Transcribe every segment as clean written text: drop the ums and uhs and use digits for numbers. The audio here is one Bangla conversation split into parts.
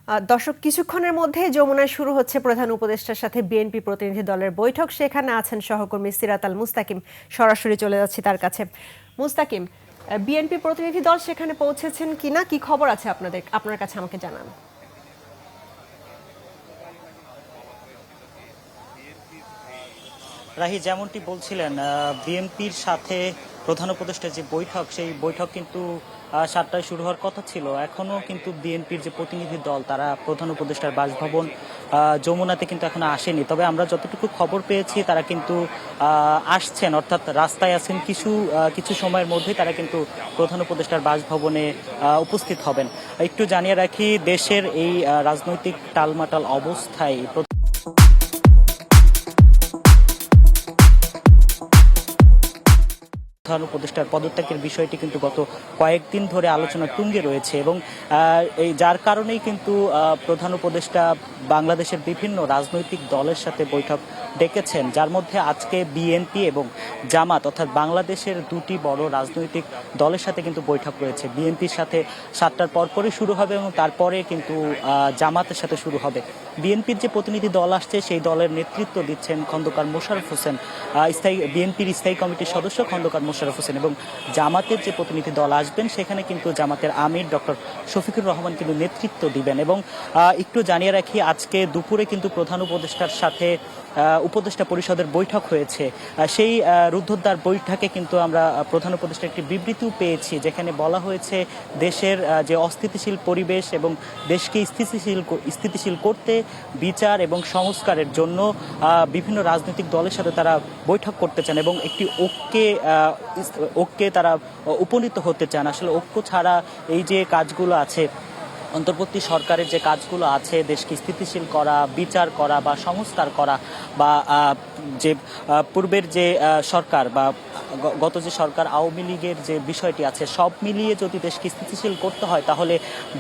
দর্শক, কিছুক্ষণের মধ্যে যমুনায় শুরু হচ্ছে প্রধান উপদেষ্টার সাথে বিএনপি প্রতিনিধি দলের বৈঠক। সেখানে আছেন সহকর্মী সিরাত আল মুস্তাকিম। সরাসরি চলে যাচ্ছি তার কাছে। মুস্তাকিম, বিএনপি প্রতিনিধি দল সেখানে পৌঁছেছেন কিনা, কি খবর আছে আপনার কাছে, আমাকে জানান। রাহি, যেমনটি বলছিলেন, বিএনপির সাথে প্রধান উপদেষ্টার যে বৈঠক, সেই বৈঠক কিন্তু 7টায় শুরু হওয়ার কথা ছিল। এখনও কিন্তু বিএনপির যে প্রতিনিধি দল, তারা প্রধান উপদেষ্টার বাসভবন যমুনাতে কিন্তু এখনো আসেনি। তবে আমরা যতটুকু খবর পেয়েছি, তারা কিন্তু আসছেন, অর্থাৎ রাস্তায় আছেন। কিছু সময়ের মধ্যেই তারা কিন্তু প্রধান উপদেষ্টার বাসভবনে উপস্থিত হবেন। একটু জানিয়ে রাখি, দেশের এই রাজনৈতিক টালমাটাল অবস্থায় প্রধান উপদেষ্টার পদত্যাগের বিষয়টি কিন্তু গত কয়েকদিন ধরে আলোচনা তুঙ্গে রয়েছে এবং এই যার কারণেই কিন্তু প্রধান উপদেষ্টা বাংলাদেশের বিভিন্ন রাজনৈতিক দলের সাথে বৈঠক ডেকেছেন, যার মধ্যে আজকে বিএনপি এবং জামাত, অর্থাৎ বাংলাদেশের দুটি বড় রাজনৈতিক দলের সাথে কিন্তু বৈঠক রয়েছে। বিএনপির সাথে 7টার পরপরই শুরু হবে এবং তারপরে কিন্তু জামাতের সাথে শুরু হবে। বিএনপির যে প্রতিনিধি দল আসছে, সেই দলের নেতৃত্ব দিচ্ছেন খন্দকার মোশাররফ হোসেন, বিএনপির স্থায়ী কমিটির সদস্য খন্দকার মোশাররফ হোসেন। এবং জামাতের যে প্রতিনিধি দল আসবেন, সেখানে কিন্তু জামাতের আমির ডক্টর শফিকুর রহমান কিন্তু নেতৃত্ব দিবেন। এবং একটু জানিয়ে রাখি, আজকে দুপুরে কিন্তু প্রধান উপদেষ্টার সাথে উপদেষ্টা পরিষদের বৈঠক হয়েছে। সেই রুদ্ধদ্বার বৈঠকে কিন্তু আমরা প্রধান উপদেষ্টা একটি বিবৃতিও পেয়েছি, যেখানে বলা হয়েছে দেশের যে অস্থিতিশীল পরিবেশ এবং দেশকে স্থিতিশীল করতে বিচার এবং সংস্কারের জন্য বিভিন্ন রাজনৈতিক দলের সাথে তারা বৈঠক করতে চান এবং একটি ঐক্যে তারা উপনীত হতে চান। আসলে ঐক্য ছাড়া এই যে কাজগুলো আছে, অন্তর্বর্তী সরকারের যে কাজগুলো আছে, দেশকে স্থিতিশীল করা, বিচার করা বা সংস্কার করা, বা যে পূর্বের যে সরকার বা গত যে সরকার আওয়ামী লীগের যে বিষয়টি আছে, সব মিলিয়ে যদি দেশকে স্থিতিশীল করতে হয়, তাহলে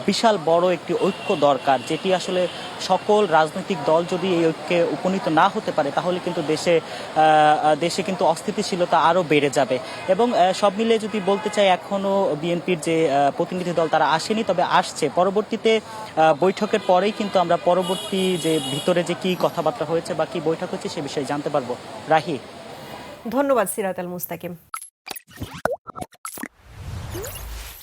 বিশাল বড় একটি ঐক্য দরকার, যেটি আসলে সকল রাজনৈতিক দল যদি এই ঐক্যে উপনীত না হতে পারে, তাহলে কিন্তু দেশে কিন্তু অস্থিতিশীলতা আরও বেড়ে যাবে। এবং সব মিলিয়ে যদি বলতে চাই, এখনও বিএনপির যে প্রতিনিধি দল তারা আসেনি, তবে আসছে। পরবর্তীতে বৈঠকের পরেই কিন্তু আমরা পরবর্তী যে ভিতরে যে কি কথাবার্তা হয়েছে বা কি বৈঠক হয়েছে, সে বিষয়ে জানতে পারবো। রাহি, ধন্যবাদ সিরাত আল মুস্তাকিম।